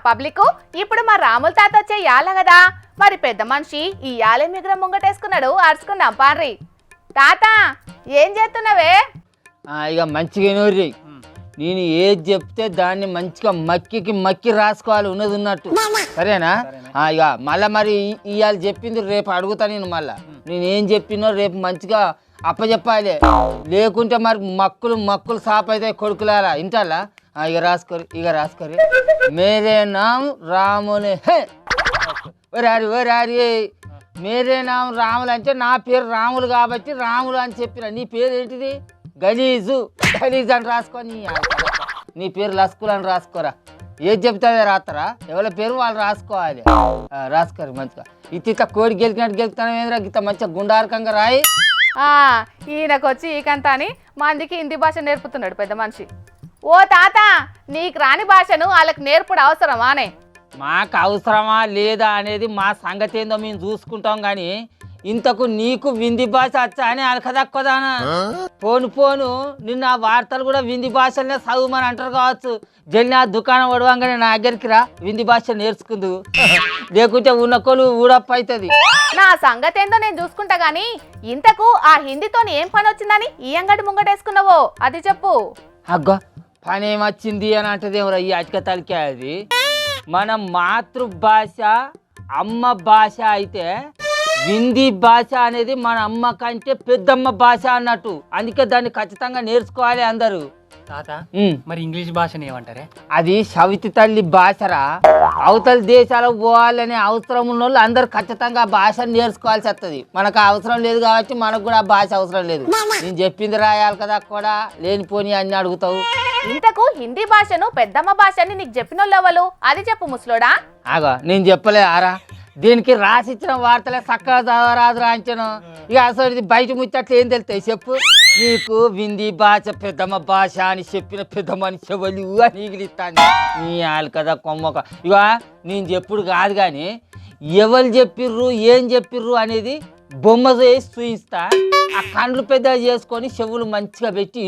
Public ఇప్పుడు మా రాముల తాత వచ్చే యాల కదా మరి పెద్ద మనిషి ఈ యాలే మిగ్రం ముంగటేసుకున్నాడు అరుచుకుందాం పార్రి తాత ఏం చేస్తున్నావే ఇక మంచిగా నూరి నేను ఏది చెప్తే దాన్ని మంచిగా మక్కి రాసుకోవాలి ఉన్నది ఉన్నట్టు సరేనా ఇక మళ్ళీ మరి ఇవాళ చెప్పింది రేపు అడుగుతా నేను ఏం చెప్పినో రేపు మంచిగా అప్పచెప్పాలి లేకుంటే మరి మక్కులు సాప్ అయితే కొడుకులారా ఇంటాలా ఇక రాసుకోరి మేరే నామ్ రాములే రారి మేరే నామ్ రాములు అంటే నా పేరు రాములు కాబట్టి రాములు అని చెప్పిన నీ పేరు ఏంటిది గలీజు అని రాసుకొని నీ పేరు లస్కులు అని రాసుకోరా ఏది చెప్తే రాస్తారా ఎవరి పేరు వాళ్ళు రాసుకోవాలి రాసుకోరు మంచిగా ఇట్లా కోడి గెలుతాను ఏంద్రా ఇంత మంచిగా గుండారకంగా రాయి ఈయనకు వచ్చి ఈకంత అని మందికి హిందీ భాష నేర్పుతున్నాడు పెద్ద మనిషి ఓ తాత నీకు రాని భాషను వాళ్ళకి నేర్పుడు అవసరమానే మాకు అవసరమా లేదా అనేది మా సంగతి ఏందో మేము చూసుకుంటాం కానీ ఇంతకు నీకు వింది భాష వచ్చా అని అలకదక్కుదానా పోను నిన్న ఆ వార్తలు కూడా వింది భాషలనే చదువుమని అంటారు కావచ్చు జల్లి ఆ దుకాణం వడవంగానే నా దగ్గరికి రా వింది భాష నేర్చుకుందు లేకుంటే ఉన్న కొలు ఊడప్ప అవుతుంది నా సంగతి ఏందో నేను చూసుకుంటా గానీ ఇంతకు ఆ హిందీతో ఏం పని వచ్చిందని ఈ అంగడి ముంగటేసుకున్నావో అది చెప్పు అగ్గో పని ఏమొచ్చింది అని అంటది ఎవరు ఈ అటిక తలికే అది మన మాతృభాష అమ్మ భాష అయితే హిందీ భాష అనేది మన అమ్మ కంటే పెద్దమ్మ భాష అన్నట్టు అందుకే దాన్ని ఖచ్చితంగా నేర్చుకోవాలి అందరూ తాత మరి ఇంగ్లీష్ భాషను ఏమంటారే అది సవితి తల్లి భాషరా అవతల దేశాలకు పోవాలనే అవసరం ఉన్న వాళ్ళు అందరు ఖచ్చితంగా భాషను నేర్చుకోవాల్సి వస్తుంది మనకు అవసరం లేదు కాబట్టి మనకు కూడా ఆ భాష అవసరం లేదు నేను చెప్పింది రాయాలి కదా కూడా లేనిపోని అన్ని అడుగుతావు ఇంతకు హిందీ భాషను పెద్దమ్మ భాష అని నీకు చెప్పినోళ్ళు ఎవరు అది చెప్పు ముసలోడా ఆగా నేను చెప్పలే ఆరా దీనికి రాసిచ్చిన వార్తలే చక్కగా చదవరాదు రాయించను ఇక అసలు బయట ముచ్చట్లు ఏం తెలుస్తాయి చెప్పు నీకు హిందీ భాష పెద్దమ్మ భాష అని చెప్పిన పెద్దమ్మని చెవలి అని ఈగిలిస్తాను నీ ఆలు కదా కొమ్మక ఇక నేను చెప్పుడు కాదు కానీ ఎవరు చెప్పిర్రు ఏం చెప్పిర్రు అనేది బొమ్మ చేసి చూయిస్తా ఆ కండ్లు పెద్ద చేసుకొని చెవులు మంచిగా పెట్టి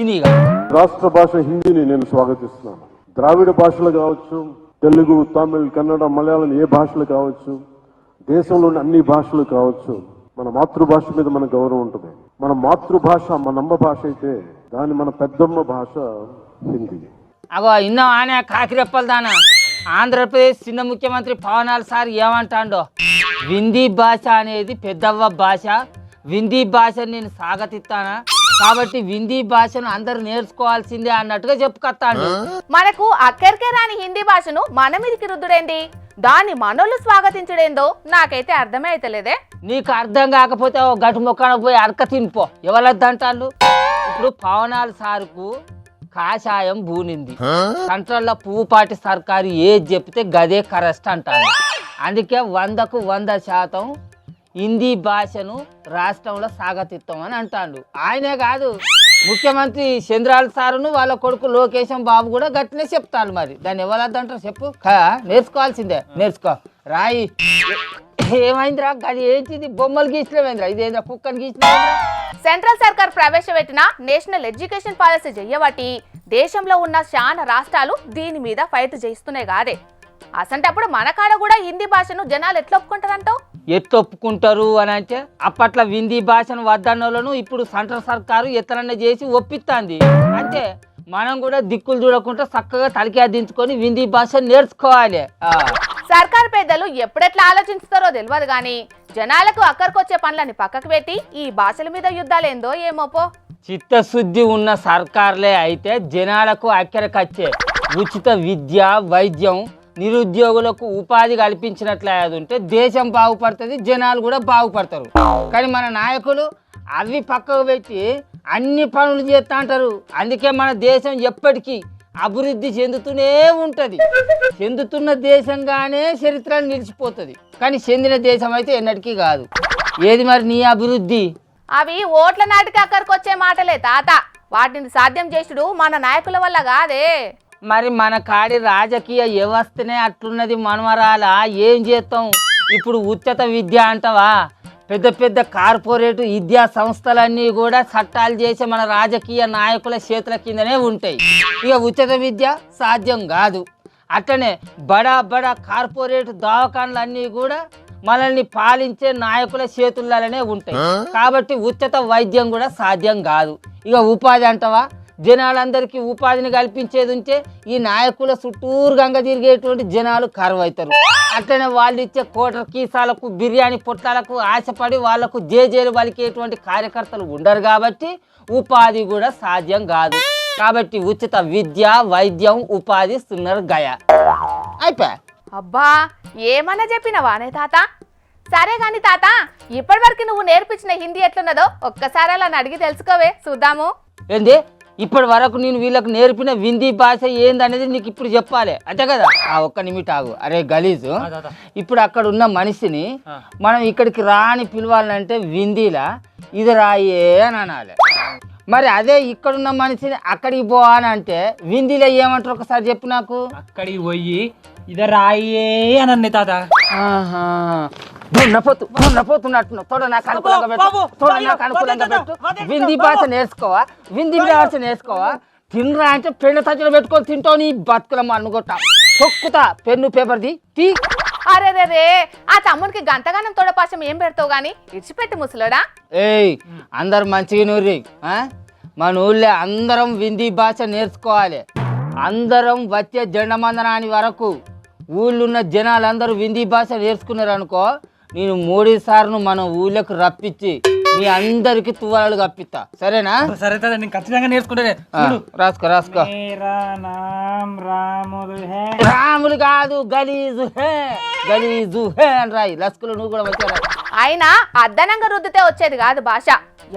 ఇనిగా రాష్ట్ర భాష హిందీని నేను స్వాగతిస్తున్నాను. ద్రావిడ భాషలు కావచ్చు, తెలుగు, తమిళ్, కన్నడ, మలయాళం ఏ భాషలు కావచ్చు, దేశంలోని అన్ని భాషలు కావచ్చు, మన మాతృభాష మీద మన గౌరవం ఉంటుంది. మన మాతృభాష మన అమ్మ భాష అయితే దాని మన పెద్దమ్మ భాష హిందీ. అగో ఇన్నో ఆనే కాకిరెప్పలు దానా ఆంధ్రప్రదేశ్ చిన్న ముఖ్యమంత్రి పవనాల్ సార్ ఏమంటాడో హిందీ భాష అనేది పెద్దవ్వ భాష, హిందీ భాషను నేను స్వాగతిస్తానా కాబట్టి హిందీ భాషను అందరు నేర్చుకోవాల్సిందే అన్నట్టుగా చెప్పుకొస్తాడు. మనకు అక్కరికే రాని హిందీ భాషను మన మీదకి రుద్దుడేంది, దాన్ని మనోళ్ళు స్వాగతించడేందో నాకైతే అర్థమే అయితలేదే. నీకు అర్థం కాకపోతే ఓ గటు మొక్కన పోయి అరక తినిపో ఎవరద్దంటాళ్ళు. ఇప్పుడు పవనాల్ సార్కు కాషాయం బూనింది, సెంట్రల్లో పువ్వుపాటి సర్కారు ఏది చెప్తే గదే కరెస్ట్ అంటాడు. అందుకే 100కు 100% హిందీ భాషను రాష్ట్రంలో స్వాగతిస్తామని అంటాడు. ఆయనే కాదు ముఖ్యమంత్రి చంద్రాల సారును వాళ్ళ కొడుకు లోకేశం బాబు కూడా గట్టినే చెప్తాను. మరి దాన్ని ఎవరద్దంటారు చెప్పు, నేర్చుకోవాల్సిందే. నేర్చుకో రాయి. ఏమైందిరా అది ఏంటిది బొమ్మలు గీసినవేంద్రా, ఇదేంద్రా కుక్కని గీసినవేంద్రా. సెంట్రల్ సర్కార్ ప్రవేశపెట్టిన నేషనల్ ఎడ్యుకేషన్ పాలసీ చెయ్యబట్టి దేశంలో ఉన్న చాలా రాష్ట్రాలు దీని మీద ఫైట్ చేస్తున్నాయి కాదే. అసంటప్పుడు మన కాడ కూడా హిందీ భాషను జనాలు ఎట్లా ఒప్పుకుంటారంటావు? ఒప్పుకుంటారు అని అంటే అప్పట్లో హిందీ భాషను వద్దన్నోళ్ళను ఇప్పుడు సెంట్రల్ సర్కారు ఎత్తనన్న చేసి ఒప్పిస్తుంది. అంటే మనం కూడా దిక్కులు చూడకుండా చక్కగా తలకి దించుకొని హిందీ భాష నేర్చుకోవాలి. సర్కార్ పెద్దలు ఎప్పుడెట్లా ఆలోచిస్తారో తెలియదు కానీ జనాలకు అక్కడికొచ్చే పనులని పక్కకు పెట్టి ఈ భాషల మీద యుద్ధాలేందో ఏమోపో. చిత్తశుద్ధి ఉన్న సర్కార్లే అయితే జనాలకు అక్కడికొచ్చే ఉచిత విద్య, వైద్యం, నిరుద్యోగులకు ఉపాధి కల్పించినట్లయితే దేశం బాగుపడుతుంది, జనాలు కూడా బాగుపడతారు. కానీ మన నాయకులు అవి పక్కకు పెట్టి అన్ని పనులు చేస్తూ అంటారు. అందుకే మన దేశం ఎప్పటికీ అభివృద్ధి చెందుతూనే ఉంటుంది. చెందుతున్న దేశంగానే చరిత్ర నిలిచిపోతుంది, కానీ చెందిన దేశం అయితే ఎన్నటికీ కాదు. ఏది మరి నీ అభివృద్ధి? అవి ఓట్ల నాటికి అక్కడికొచ్చే మాటలే తాత, వాటిని సాధ్యం చేసుడు మన నాయకుల వల్ల కాదే. మరి మన కాడి రాజకీయ వ్యవస్థనే అట్లున్నది మనవరాల, ఏం చేస్తాం. ఇప్పుడు ఉచిత విద్య అంటావా, పెద్ద పెద్ద కార్పొరేట్ విద్యా సంస్థలన్నీ కూడా చట్టాలు చేసే మన రాజకీయ నాయకుల చేతుల కిందనే ఉంటాయి. ఇక ఉచిత విద్య సాధ్యం కాదు. అట్లనే బడా బడా కార్పొరేట్ దవాఖాన్లు అన్నీ కూడా మనల్ని పాలించే నాయకుల చేతుల్లోనే ఉంటాయి. కాబట్టి ఉచిత వైద్యం కూడా సాధ్యం కాదు. ఇక ఉపాధి అంటవా, జనాలందరికీ ఉపాధిని కల్పించేది ఉంటే ఈ నాయకుల చుట్టూరు గంగ తిరిగేటువంటి జనాలు కరువవుతారు. అట్లనే వాళ్ళు ఇచ్చే కోట్ల కీసాలకు బిర్యానీ పొట్లాలకు ఆశపడి వాళ్లకు జేజేలు పలికేటువంటి కార్యకర్తలు ఉండరు. కాబట్టి ఉపాధి కూడా సాధ్యం కాదు. కాబట్టి ఉచిత విద్య, వైద్యం, ఉపాధి ఇస్తున్నారు గయ. అయిపోయా. అబ్బా ఏమన్నా చెప్పినవానే తాత? సరే గాని తాత, ఇప్పటి వరకు నువ్వు నేర్పించిన హిందీ ఎట్లున్నదో ఒక్కసారి అలా అడిగి తెలుసుకోవే, చూద్దాము. ఏంది ఇప్పటి వరకు నేను వీళ్ళకి నేర్పిన హిందీ భాష ఏందనేది నీకు ఇప్పుడు చెప్పాలి అంతే కదా. ఒక్క నిమిషం ఆగు. అరే గలీజు, ఇప్పుడు అక్కడ ఉన్న మనిషిని మనం ఇక్కడికి రాని పిలవాలంటే హిందీలా ఇది రాయే అని అనాలి. మరి అదే ఇక్కడున్న మనిషిని అక్కడికి పో అని అంటే హిందీలో ఏమంటారు ఒకసారి చెప్పు నాకు. అక్కడికి పోయి ఇది రాయే అని అన్నీ తాత. దున్నపోతున్నట్టు తోడ నాకు అనుకూలంగా పెట్టు, తోడ నాకు అనుకూలంగా పెట్టు. హిందీ భాష నేర్చుకోవా, హిందీ భాష నేర్చుకోవా. తినరా అంటే పెన్ను తచ్చులు పెట్టుకొని తింటావు. నీ బతుకులమ్మ అనుకుంటా తొక్కుతా పెన్ను పేపర్ది తీ. అరే రే రే, ఆ తమ్ముడికి గంతగానం తోడపాశం ఏం పెడతావు గాని ఇడిచిపెట్టి ముసలోడా. ఏయ్ అందరు మంచిగా నూరి, మన ఊళ్ళో అందరం హిందీ భాష నేర్చుకోవాలి. అందరం వచ్చే జెండమందనాని వరకు ఊళ్ళున్న జనాలందరూ హిందీ భాష నేర్చుకున్నారు అనుకో, నేను 3 సార్లు మన ఊళ్ళోకి రప్పించి మీ అందరికి తువ్వాలు కప్పిస్తా. సరేనా? సరే తాత, నేను ఖచ్చితంగా నేర్చుకుంటానే. రాసుకో రాసుకో. రాములు కాదు, గలీజు హే, గలీజు హే అని రాయి. లస్కులు నువ్వు కూడా వచ్చారా? అయినా అద్దనంగా రుద్దితే వచ్చేది కాదు భాష.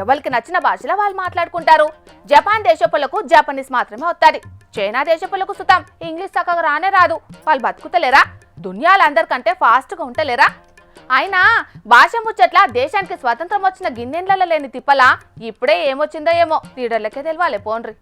ఎవరికి నచ్చిన భాషలో వాళ్ళు మాట్లాడుకుంటారు. జపాన్ దేశపులకు జపనీస్ మాత్రమే వస్తుంది. చైనా దేశపులకు సుతం ఇంగ్లీష్ చక్కగా రానే రాదు. వాళ్ళు బతుకుతలేరా? దునియాలు అందరికంటే ఫాస్ట్గా ఉంటలేరా? అయినా భాష ముచ్చట్ల దేశానికి స్వతంత్రం వచ్చిన గిన్నెండ్లలో లేని తిప్పలా ఇప్పుడే ఏమొచ్చిందో ఏమో లీడర్లకే తెలియాలి పోండ్రి.